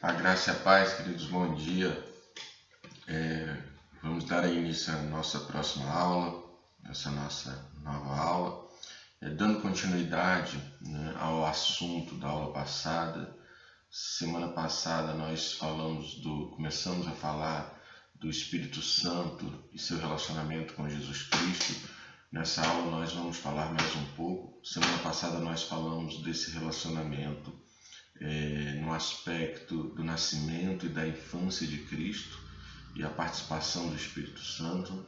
A graça e a paz, queridos, bom dia. Vamos dar início à nossa próxima aula, essa nossa nova aula, dando continuidade, ao assunto da aula passada. Semana passada nós começamos a falar do Espírito Santo e seu relacionamento com Jesus Cristo. Nessa aula nós vamos falar mais um pouco. Semana passada nós falamos desse relacionamento no aspecto do nascimento e da infância de Cristo e a participação do Espírito Santo.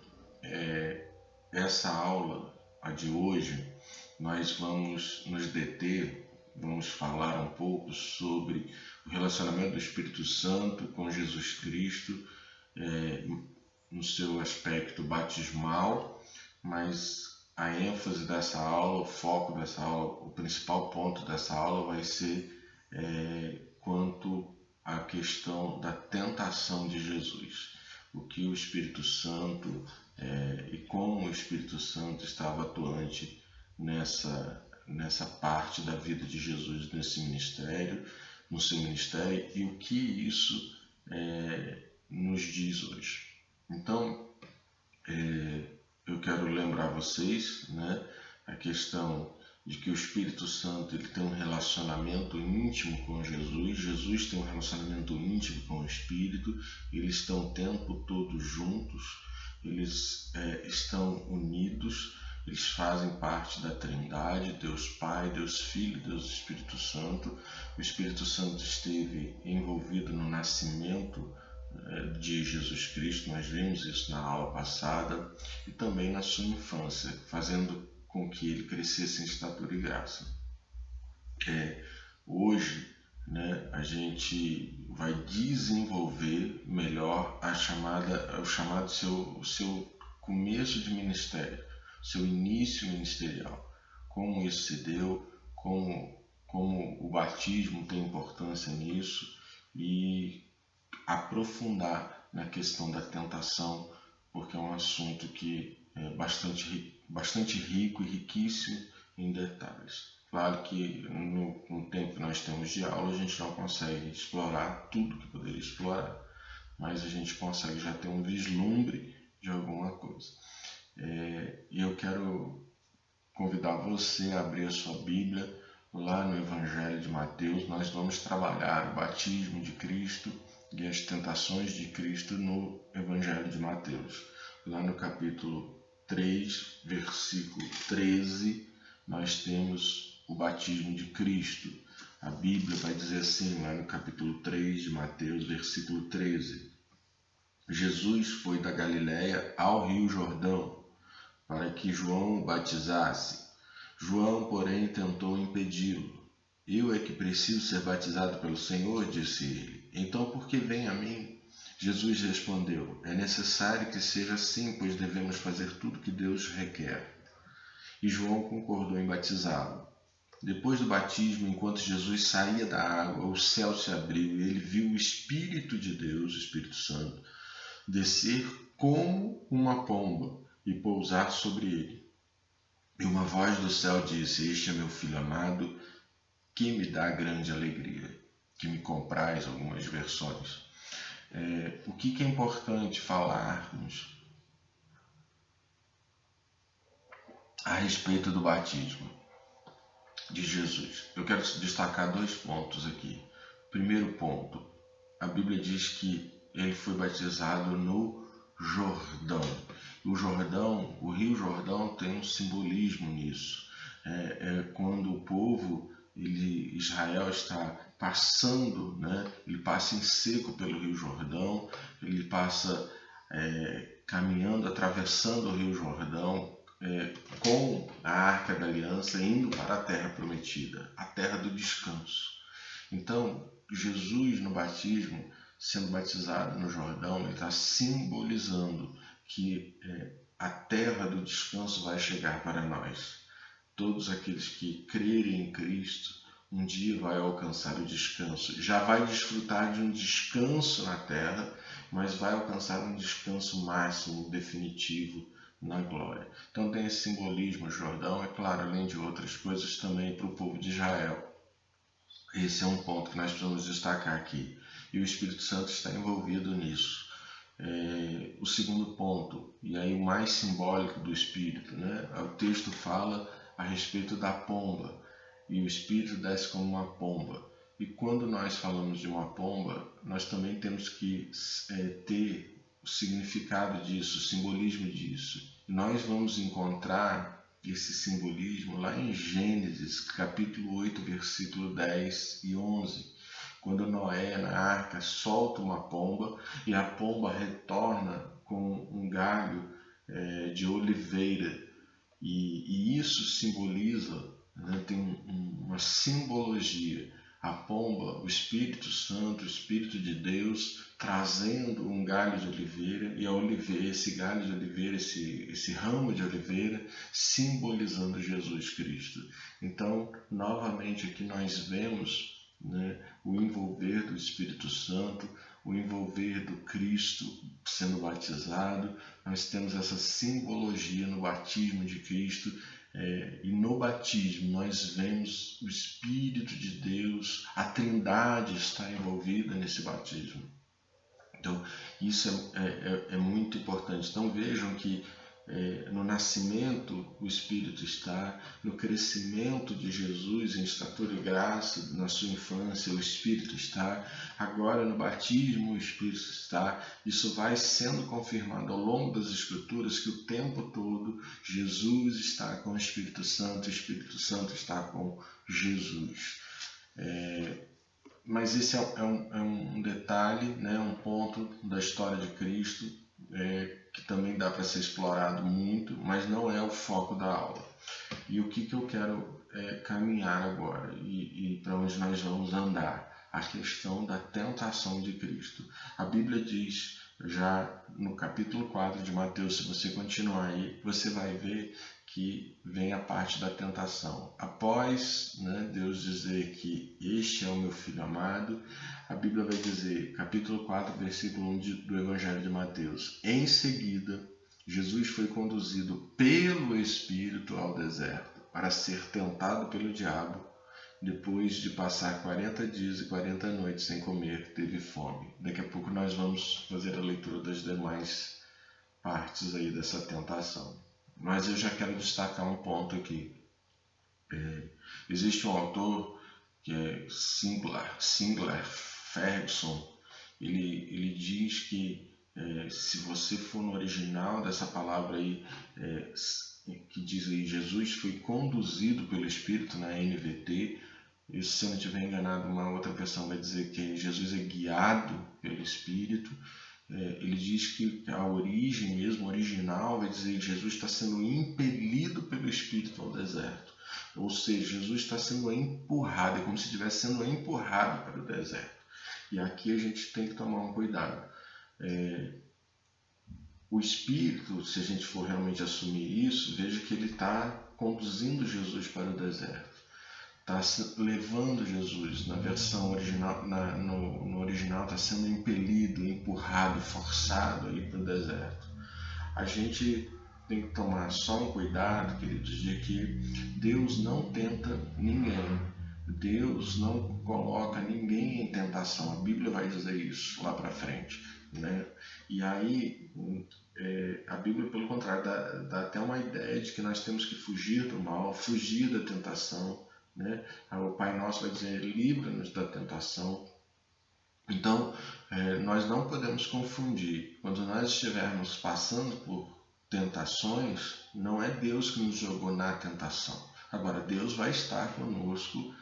Essa aula, a de hoje, nós vamos nos deter, vamos falar um pouco sobre o relacionamento do Espírito Santo com Jesus Cristo, no seu aspecto batismal, mas a ênfase dessa aula, o foco dessa aula, o principal ponto dessa aula vai ser quanto à questão da tentação de Jesus. O que o Espírito Santo e como o Espírito Santo estava atuante nessa parte da vida de Jesus, no seu ministério, e o que isso nos diz hoje. Então, eu quero lembrar vocês, a questão de que o Espírito Santo ele tem um relacionamento íntimo com Jesus, Jesus tem um relacionamento íntimo com o Espírito, eles estão o tempo todo juntos, eles estão unidos, eles fazem parte da Trindade, Deus Pai, Deus Filho, Deus Espírito Santo. O Espírito Santo esteve envolvido no nascimento de Jesus Cristo, nós vimos isso na aula passada, e também na sua infância, fazendo com que ele crescesse em estatura e graça. Hoje, a gente vai desenvolver melhor o chamado seu começo de ministério, seu início ministerial, como isso se deu, como o batismo tem importância nisso, e aprofundar na questão da tentação, porque é um assunto que é bastante rico e riquíssimo em detalhes. Claro que no tempo que nós temos de aula a gente não consegue explorar tudo que poderia explorar, mas a gente consegue já ter um vislumbre de alguma coisa. E eu quero convidar você a abrir a sua Bíblia lá no Evangelho de Mateus. Nós vamos trabalhar o batismo de Cristo e as tentações de Cristo no Evangelho de Mateus. Lá no capítulo 3, versículo 13, nós temos o batismo de Cristo. A Bíblia vai dizer assim, lá no capítulo 3 de Mateus, versículo 13: Jesus foi da Galiléia ao Rio Jordão para que João o batizasse. João, porém, tentou impedi-lo. Eu é que preciso ser batizado pelo Senhor, disse ele. Então por que vem a mim? Jesus respondeu: é necessário que seja assim, pois devemos fazer tudo que Deus requer. E João concordou em batizá-lo. Depois do batismo, enquanto Jesus saía da água, o céu se abriu e ele viu o Espírito de Deus, o Espírito Santo, descer como uma pomba e pousar sobre ele. E uma voz do céu disse: este é meu filho amado, que me dá grande alegria, que me compraz, algumas versões. O que é importante falarmos a respeito do batismo de Jesus? Eu quero destacar 2 pontos aqui. Primeiro ponto, a Bíblia diz que ele foi batizado no Jordão. O Rio Jordão tem um simbolismo nisso. Quando o povo, Israel está passando, ele passa em seco pelo Rio Jordão, ele passa caminhando, atravessando o Rio Jordão com a Arca da Aliança, indo para a Terra Prometida, a Terra do Descanso. Então, Jesus no batismo, sendo batizado no Jordão, ele está simbolizando que a terra do descanso vai chegar para nós. Todos aqueles que crerem em Cristo, um dia vai alcançar o descanso. Já vai desfrutar de um descanso na terra, mas vai alcançar um descanso máximo, definitivo, na glória. Então tem esse simbolismo, o Jordão, é claro, além de outras coisas, também para o povo de Israel. Esse é um ponto que nós precisamos destacar aqui. E o Espírito Santo está envolvido nisso. O segundo ponto, e aí o mais simbólico do Espírito, né? O texto fala a respeito da pomba, e o Espírito desce como uma pomba. E quando nós falamos de uma pomba, nós também temos que ter o significado disso, o simbolismo disso. E nós vamos encontrar esse simbolismo lá em Gênesis, capítulo 8, versículo 10 e 11, quando Noé, na arca, solta uma pomba e a pomba retorna com um galho de oliveira. E isso simboliza, né, tem uma simbologia. A pomba, o Espírito Santo, o Espírito de Deus, trazendo um galho de oliveira, e a oliveira, esse galho de oliveira, esse ramo de oliveira, simbolizando Jesus Cristo. Então, novamente aqui nós vemos, né, o envolver do Espírito Santo, o envolver do Cristo sendo batizado. Nós temos essa simbologia no batismo de Cristo, e no batismo nós vemos o Espírito de Deus, a Trindade está envolvida nesse batismo. Então, isso é muito importante. Então, vejam que no nascimento o Espírito está, no crescimento de Jesus em estatura e graça, na sua infância o Espírito está, agora no batismo o Espírito está. Isso vai sendo confirmado ao longo das Escrituras, que o tempo todo Jesus está com o Espírito Santo está com Jesus. Mas esse é um detalhe, né, um ponto da história de Cristo, que também dá para ser explorado muito, mas não é o foco da aula. E o que eu quero caminhar agora e para onde nós vamos andar? A questão da tentação de Cristo. A Bíblia diz, já no capítulo 4 de Mateus, se você continuar aí, você vai ver que vem a parte da tentação. Após, né, Deus dizer que este é o meu filho amado, a Bíblia vai dizer, capítulo 4, versículo 1 do Evangelho de Mateus: em seguida, Jesus foi conduzido pelo Espírito ao deserto para ser tentado pelo diabo. Depois de passar 40 dias e 40 noites sem comer, teve fome. Daqui a pouco nós vamos fazer a leitura das demais partes aí dessa tentação. Mas eu já quero destacar um ponto aqui. Existe um autor que é Sinclair Ferguson. Ele diz que se você for no original dessa palavra aí, que diz aí, Jesus foi conduzido pelo Espírito, na NVT, e se eu não estiver enganado, uma outra versão vai dizer que Jesus é guiado pelo Espírito. Ele diz que a origem mesmo, original, vai dizer que Jesus está sendo impelido pelo Espírito ao deserto. Ou seja, Jesus está sendo empurrado, é como se estivesse sendo empurrado para o deserto. E aqui a gente tem que tomar um cuidado. O Espírito, se a gente for realmente assumir isso, veja que ele está conduzindo Jesus para o deserto. Está levando Jesus, na versão original, no original está sendo impelido, empurrado, forçado aí para o deserto. A gente tem que tomar só um cuidado, queridos, de que Deus não tenta ninguém. Deus não coloca ninguém em tentação. A Bíblia vai dizer isso lá para frente, né? E aí a Bíblia, pelo contrário, dá até uma ideia de que nós temos que fugir do mal, fugir da tentação, né? O Pai Nosso vai dizer: livra-nos da tentação. Então, nós não podemos confundir. Quando nós estivermos passando por tentações, não é Deus que nos jogou na tentação. Agora, Deus vai estar conosco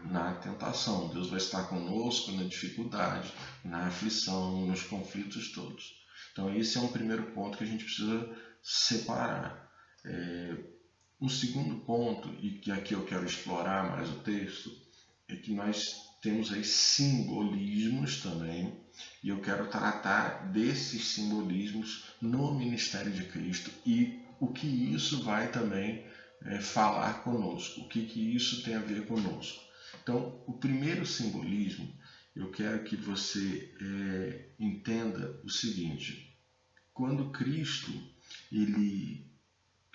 na tentação. Deus vai estar conosco na dificuldade, na aflição, nos conflitos todos. Então, esse é um primeiro ponto que a gente precisa separar. Um segundo ponto, e que aqui eu quero explorar mais o texto, é que nós temos aí simbolismos também, e eu quero tratar desses simbolismos no ministério de Cristo e o que isso vai também falar conosco, o que isso tem a ver conosco. Então, o primeiro simbolismo, eu quero que você entenda o seguinte: quando Cristo ele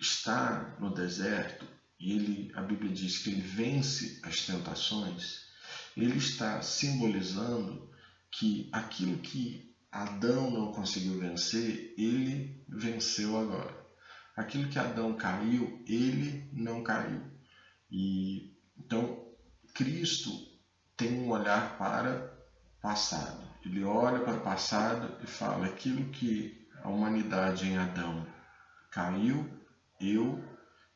está no deserto e a Bíblia diz que ele vence as tentações, ele está simbolizando que aquilo que Adão não conseguiu vencer, ele venceu agora. Aquilo que Adão caiu, ele não caiu. E então Cristo tem um olhar para o passado. Ele olha para o passado e fala: aquilo que a humanidade em Adão caiu, eu,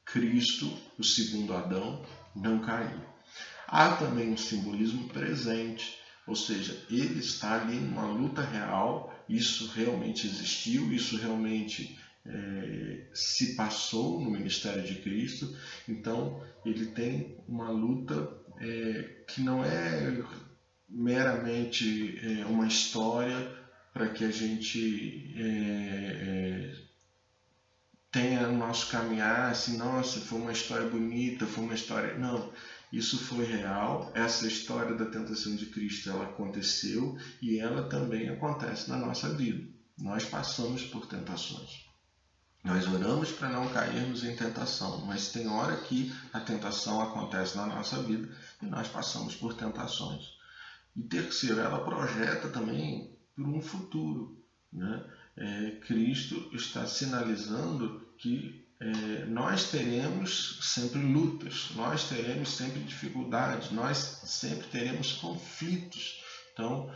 Cristo, o segundo Adão, não caiu. Há também um simbolismo presente, ou seja, ele está ali numa luta real, isso realmente existiu, isso realmente se passou no ministério de Cristo, então ele tem uma luta que não é meramente uma história para que a gente tenha o nosso caminhar assim, nossa, foi uma história bonita, foi uma história... Não, isso foi real, essa história da tentação de Cristo, ela aconteceu e ela também acontece na nossa vida. Nós passamos por tentações. Nós oramos para não cairmos em tentação, mas tem hora que a tentação acontece na nossa vida e nós passamos por tentações. E terceiro, ela projeta também por um futuro, né? Cristo está sinalizando que nós teremos sempre lutas, nós teremos sempre dificuldades, nós sempre teremos conflitos. Então,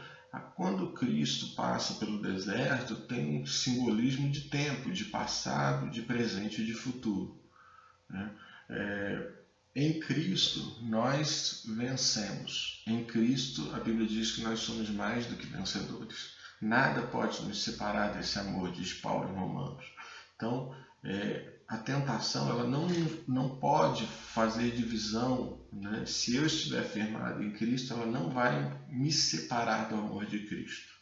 quando Cristo passa pelo deserto, tem um simbolismo de tempo, de passado, de presente e de futuro, né? Em Cristo nós vencemos. Em Cristo a Bíblia diz que nós somos mais do que vencedores. Nada pode nos separar desse amor, diz Paulo em Romanos. Então, a tentação ela não pode fazer divisão, né? Se eu estiver firmado em Cristo, ela não vai me separar do amor de Cristo.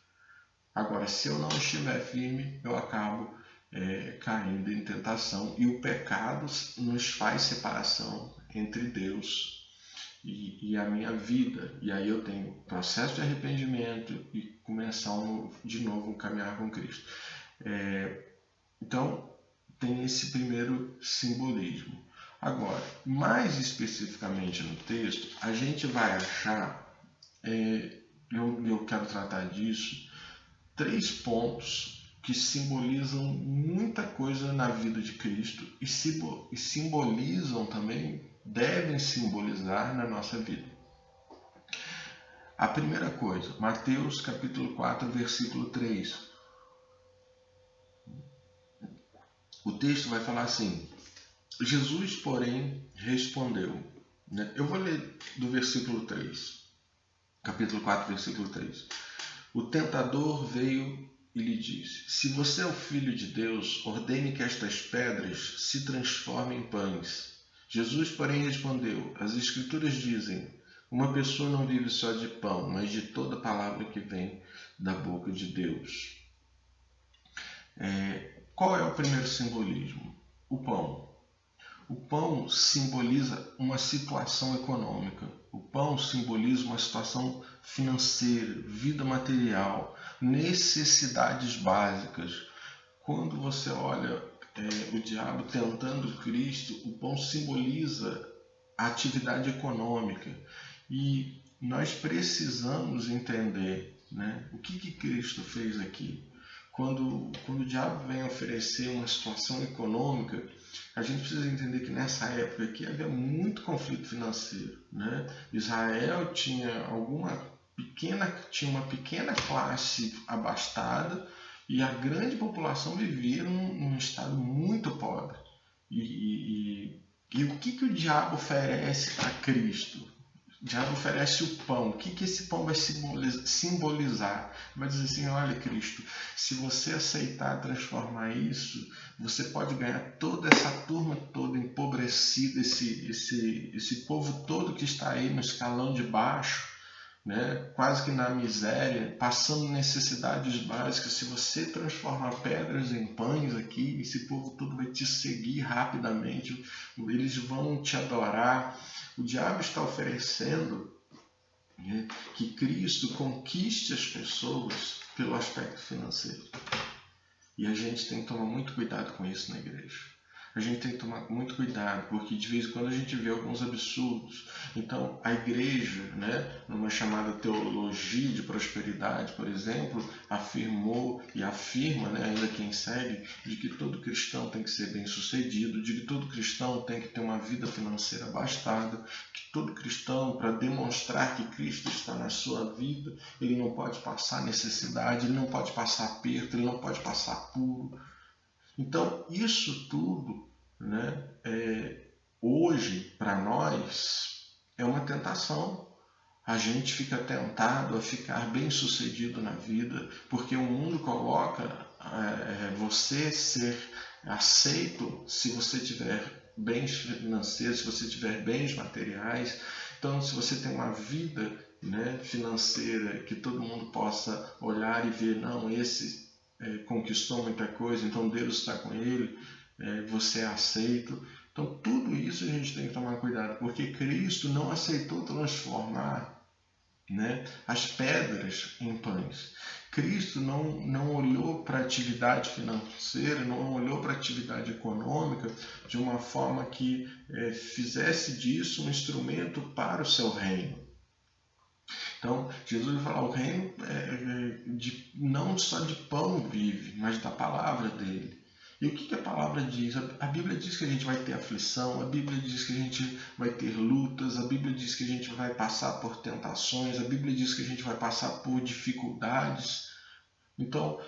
Agora, se eu não estiver firme, eu acabo caindo em tentação. E o pecado nos faz separação entre Deus e a minha vida. E aí eu tenho processo de arrependimento e começar de novo a caminhar com Cristo. Então, tem esse primeiro simbolismo. Agora, mais especificamente no texto, a gente vai achar, eu quero tratar disso, 3 pontos que simbolizam muita coisa na vida de Cristo e simbolizam também, devem simbolizar na nossa vida. A primeira coisa, Mateus capítulo 4, versículo 3. O texto vai falar assim: Jesus, porém, respondeu. Eu vou ler do versículo 3, capítulo 4, versículo 3. O tentador veio e lhe disse: se você é o Filho de Deus, ordene que estas pedras se transformem em pães. Jesus, porém, respondeu: as Escrituras dizem, uma pessoa não vive só de pão, mas de toda palavra que vem da boca de Deus. Qual é o primeiro simbolismo? O pão. O pão simboliza uma situação econômica. O pão simboliza uma situação financeira, vida material, necessidades básicas. Quando você olha o diabo tentando Cristo, o pão simboliza a atividade econômica. E nós precisamos entender, né, o que Cristo fez aqui. Quando o diabo vem oferecer uma situação econômica, a gente precisa entender que nessa época aqui havia muito conflito financeiro, né? Israel tinha uma pequena classe abastada e a grande população vivia num estado muito pobre. E o que o diabo oferece a Cristo? O diabo oferece o pão. O que esse pão vai simbolizar? Vai dizer assim: olha, Cristo, se você aceitar transformar isso, você pode ganhar toda essa turma toda empobrecida, esse povo todo que está aí no escalão de baixo, né, quase que na miséria, passando necessidades básicas. Se você transformar pedras em pães aqui, esse povo todo vai te seguir rapidamente, eles vão te adorar. O diabo está oferecendo, né, que Cristo conquiste as pessoas pelo aspecto financeiro. E a gente tem que tomar muito cuidado com isso na igreja. a gente tem que tomar muito cuidado, porque de vez em quando a gente vê alguns absurdos. Então, a igreja, né, numa chamada teologia de prosperidade, por exemplo, afirmou e afirma, né, ainda quem segue, de que todo cristão tem que ser bem-sucedido, de que todo cristão tem que ter uma vida financeira abastada, que todo cristão, para demonstrar que Cristo está na sua vida, ele não pode passar necessidade, ele não pode passar aperto, ele não pode passar apuro. Então, isso tudo, né, hoje, para nós, é uma tentação. A gente fica tentado a ficar bem-sucedido na vida, porque o mundo coloca você ser aceito se você tiver bens financeiros, se você tiver bens materiais. Então, se você tem uma vida, né, financeira que todo mundo possa olhar e ver, não, esse conquistou muita coisa, então Deus está com ele, você é aceito. Então, tudo isso a gente tem que tomar cuidado, porque Cristo não aceitou transformar, né, as pedras em pães. Cristo não olhou para a atividade financeira, não olhou para a atividade econômica de uma forma que fizesse disso um instrumento para o seu reino. Então, Jesus vai falar, o reino não só de pão vive, mas da palavra dele. E o que a palavra diz? A Bíblia diz que a gente vai ter aflição, a Bíblia diz que a gente vai ter lutas, a Bíblia diz que a gente vai passar por tentações, a Bíblia diz que a gente vai passar por dificuldades. Então,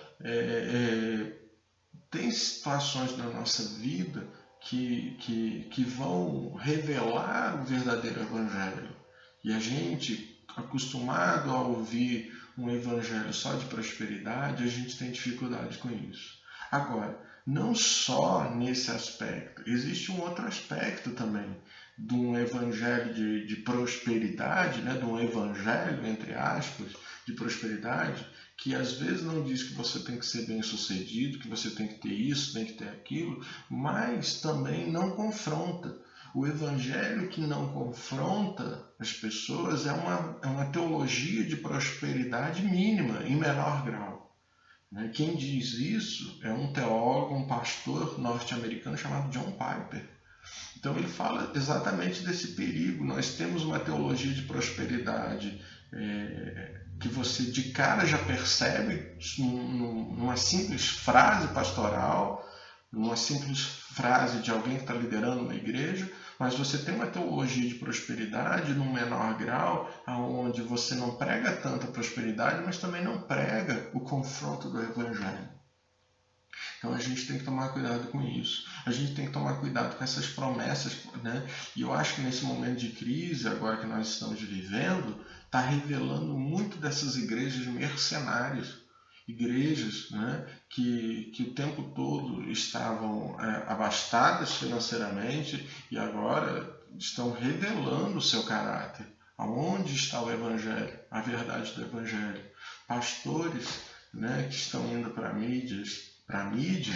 tem situações na nossa vida que vão revelar o verdadeiro Evangelho. E a gente, acostumado a ouvir um evangelho só de prosperidade, a gente tem dificuldade com isso. Agora, não só nesse aspecto, existe um outro aspecto também de um evangelho de prosperidade, né, de um evangelho, entre aspas, de prosperidade, que às vezes não diz que você tem que ser bem-sucedido, que você tem que ter isso, tem que ter aquilo, mas também não confronta. O evangelho que não confronta as pessoas é uma teologia de prosperidade mínima, em menor grau. Quem diz isso é um teólogo, um pastor norte-americano chamado John Piper. Então ele fala exatamente desse perigo. Nós temos uma teologia de prosperidade que você de cara já percebe numa simples frase pastoral, numa simples frase de alguém que está liderando uma igreja, mas você tem uma teologia de prosperidade num menor grau, onde você não prega tanta prosperidade, mas também não prega o confronto do evangelho. Então a gente tem que tomar cuidado com isso. A gente tem que tomar cuidado com essas promessas, né? E eu acho que nesse momento de crise, agora que nós estamos vivendo, está revelando muito dessas igrejas mercenárias. Igrejas, né, que o tempo todo estavam abastadas financeiramente e agora estão revelando o seu caráter. Aonde está o Evangelho, a verdade do Evangelho? Pastores, né, que estão indo para a mídia,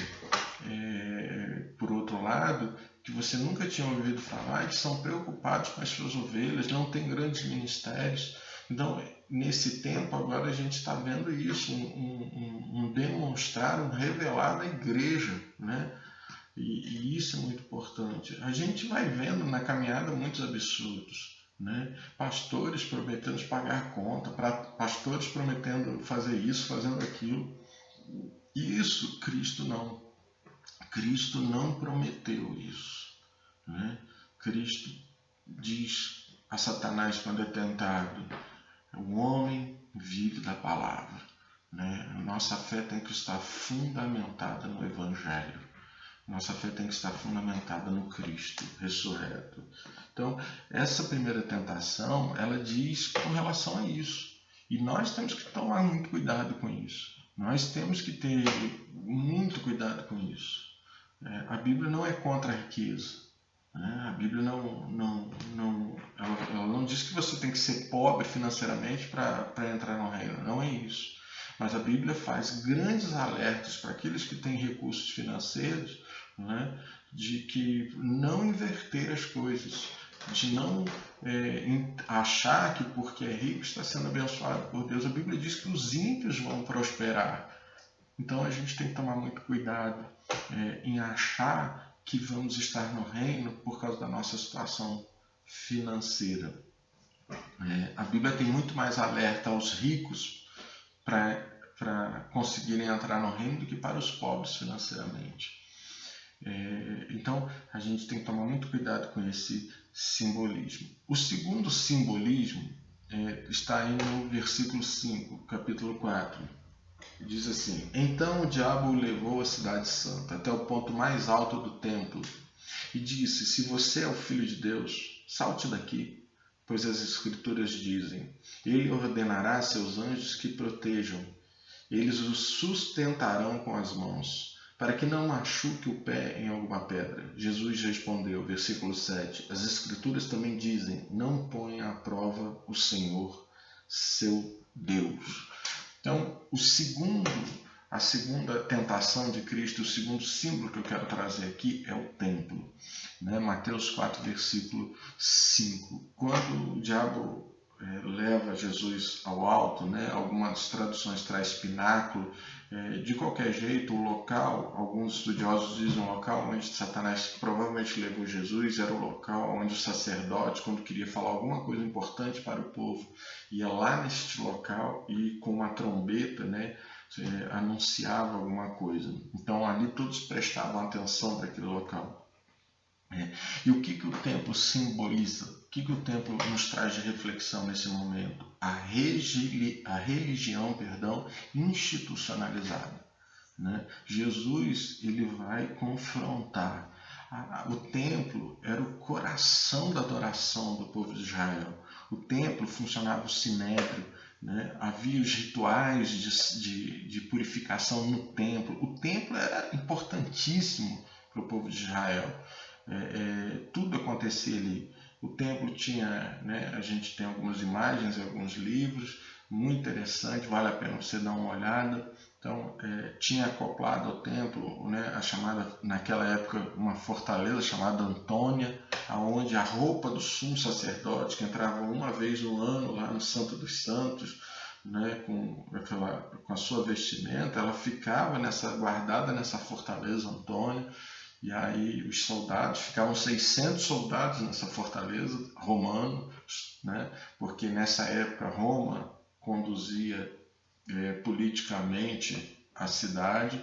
por outro lado, que você nunca tinha ouvido falar, que são preocupados com as suas ovelhas, não têm grandes ministérios. Então, nesse tempo, agora a gente está vendo isso, um demonstrar, um revelar da igreja, né? E isso é muito importante. A gente vai vendo na caminhada muitos absurdos, né? Pastores prometendo pagar conta, pastores prometendo fazer isso, fazendo aquilo. Isso, Cristo não. Cristo não prometeu isso, né? Cristo diz a Satanás quando é tentado, o homem vive da palavra, né? Nossa fé tem que estar fundamentada no Evangelho. Nossa fé tem que estar fundamentada no Cristo ressurreto. Então, essa primeira tentação, ela diz com relação a isso. E nós temos que tomar muito cuidado com isso. Nós temos que ter muito cuidado com isso. A Bíblia não é contra a riqueza. A Bíblia ela não diz que você tem que ser pobre financeiramente para entrar no reino. Não é isso. Mas a Bíblia faz grandes alertas para aqueles que têm recursos financeiros, né, de que não inverter as coisas, de não achar que porque é rico está sendo abençoado por Deus. A Bíblia diz que os ímpios vão prosperar. Então a gente tem que tomar muito cuidado em achar que vamos estar no reino por causa da nossa situação financeira. A Bíblia tem muito mais alerta aos ricos para conseguirem entrar no reino do que para os pobres financeiramente. Então a gente tem que tomar muito cuidado com esse simbolismo. O segundo simbolismo está aí no versículo 5, capítulo 4. Diz assim: Então o diabo o levou à cidade santa, até o ponto mais alto do templo, e disse: Se você é o Filho de Deus, salte daqui, pois as Escrituras dizem: Ele ordenará a seus anjos que protejam, eles o sustentarão com as mãos, para que não machuque o pé em alguma pedra. Jesus respondeu, versículo 7, as Escrituras também dizem: Não ponha à prova o Senhor, seu Deus. Então, a segunda tentação de Cristo, o segundo símbolo que eu quero trazer aqui é o templo. Mateus 4, versículo 5. Quando o diabo leva Jesus ao alto, algumas traduções traz pináculo, de qualquer jeito o local, alguns estudiosos dizem o local onde Satanás provavelmente levou Jesus era o local onde o sacerdote, quando queria falar alguma coisa importante para o povo, ia lá neste local e com uma trombeta anunciava alguma coisa. Então ali todos prestavam atenção para aquele local. E o que o templo simboliza? O que o templo nos traz de reflexão nesse momento? A religião institucionalizada. Jesus ele vai confrontar. O templo era o coração da adoração do povo de Israel. O templo funcionava o sinédrio, havia os rituais de purificação no templo. O templo era importantíssimo para o povo de Israel. Tudo acontecia ali. O templo tinha, a gente tem algumas imagens, alguns livros, muito interessante, vale a pena você dar uma olhada. Então, tinha acoplado ao templo, a chamada, naquela época, uma fortaleza chamada Antônia, onde a roupa do sumo sacerdote, que entrava uma vez no ano lá no Santo dos Santos, com a sua vestimenta, ela ficava guardada nessa fortaleza Antônia. E aí os soldados, ficavam 600 soldados nessa fortaleza romanos, porque nessa época Roma conduzia politicamente a cidade.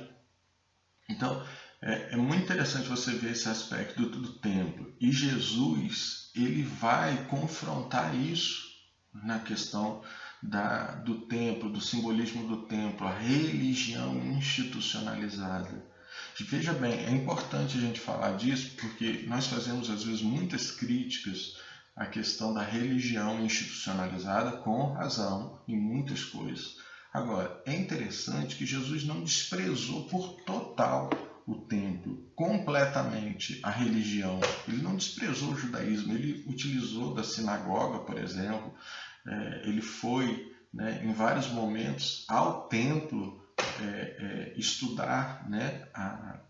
Então é muito interessante você ver esse aspecto do templo. E Jesus ele vai confrontar isso na questão do templo, do simbolismo do templo, a religião institucionalizada. Veja bem, é importante a gente falar disso porque nós fazemos às vezes muitas críticas à questão da religião institucionalizada, com razão em muitas coisas. Agora, é interessante que Jesus não desprezou por total o templo, completamente a religião. Ele não desprezou o judaísmo, ele utilizou da sinagoga, por exemplo, ele foi em vários momentos ao templo estudar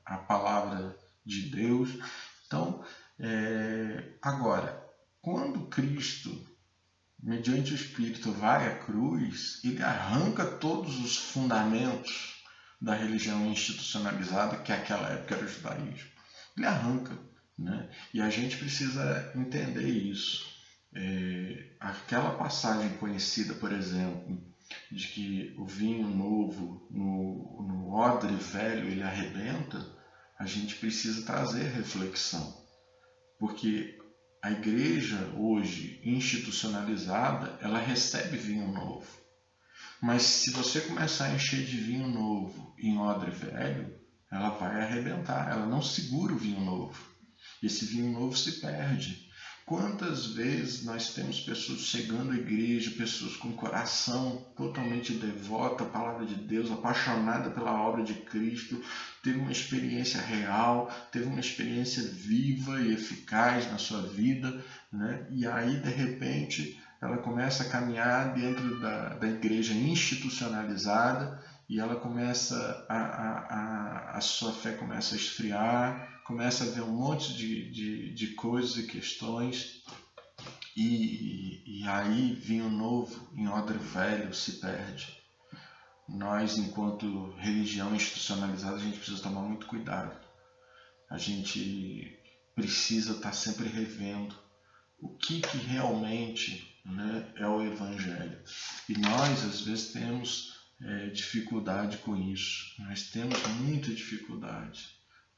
a palavra de Deus. Então, agora, quando Cristo, mediante o Espírito, vai à cruz, ele arranca todos os fundamentos da religião institucionalizada, que naquela época era o judaísmo. Ele arranca. E a gente precisa entender isso. Aquela passagem conhecida, por exemplo, de que o vinho novo no odre velho ele arrebenta, a gente precisa trazer reflexão, porque a igreja hoje institucionalizada ela recebe vinho novo, mas se você começar a encher de vinho novo em odre velho, ela vai arrebentar, ela não segura o vinho novo, esse vinho novo se perde. Quantas vezes nós temos pessoas chegando à igreja, pessoas com coração totalmente devoto à palavra de Deus, apaixonada pela obra de Cristo, teve uma experiência real, teve uma experiência viva e eficaz na sua vida, e aí de repente ela começa a caminhar dentro da igreja institucionalizada e ela começa a sua fé começa a esfriar, começa a ver um monte de coisas e questões e aí vinho novo em odre velho se perde. Nós, enquanto religião institucionalizada, a gente precisa tomar muito cuidado. a gente precisa estar sempre revendo o que realmente, né, é o Evangelho. E nós, às vezes, temos dificuldade com isso. Nós temos muita dificuldade.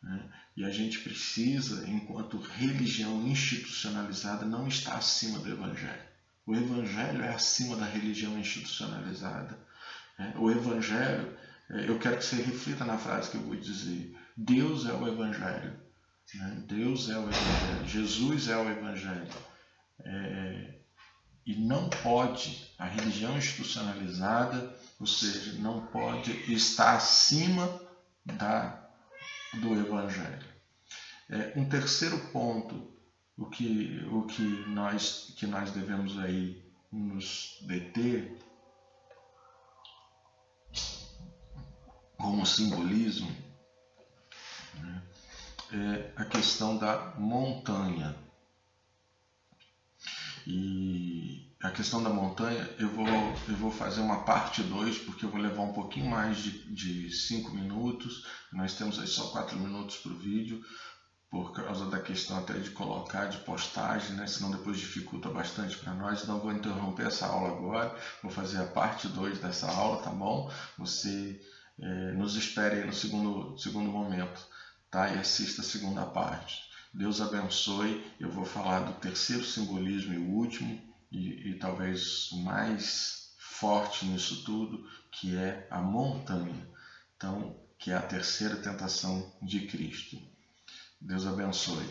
Né? E a gente precisa, enquanto religião institucionalizada, não estar acima do Evangelho. O Evangelho é acima da religião institucionalizada. O Evangelho, eu quero que você reflita na frase que eu vou dizer. Deus é o Evangelho. Deus é o Evangelho. Jesus é o Evangelho. E não pode, a religião institucionalizada, ou seja, não pode estar acima do Evangelho. Um terceiro ponto, o que nós devemos aí nos deter como simbolismo, né, é a questão da montanha. E a questão da montanha, eu vou fazer uma parte 2, porque eu vou levar um pouquinho mais de 5 minutos. Nós temos aí só 4 minutos para o vídeo, por causa da questão até de colocar, de postagem, né? Senão depois dificulta bastante para nós. Então vou interromper essa aula agora, vou fazer a parte 2 dessa aula, tá bom? Você nos espere aí no segundo momento, tá? E assista a segunda parte. Deus abençoe. Eu vou falar do terceiro simbolismo e o último, e talvez o mais forte nisso tudo, que é a montanha. Então, que é a terceira tentação de Cristo. Deus abençoe.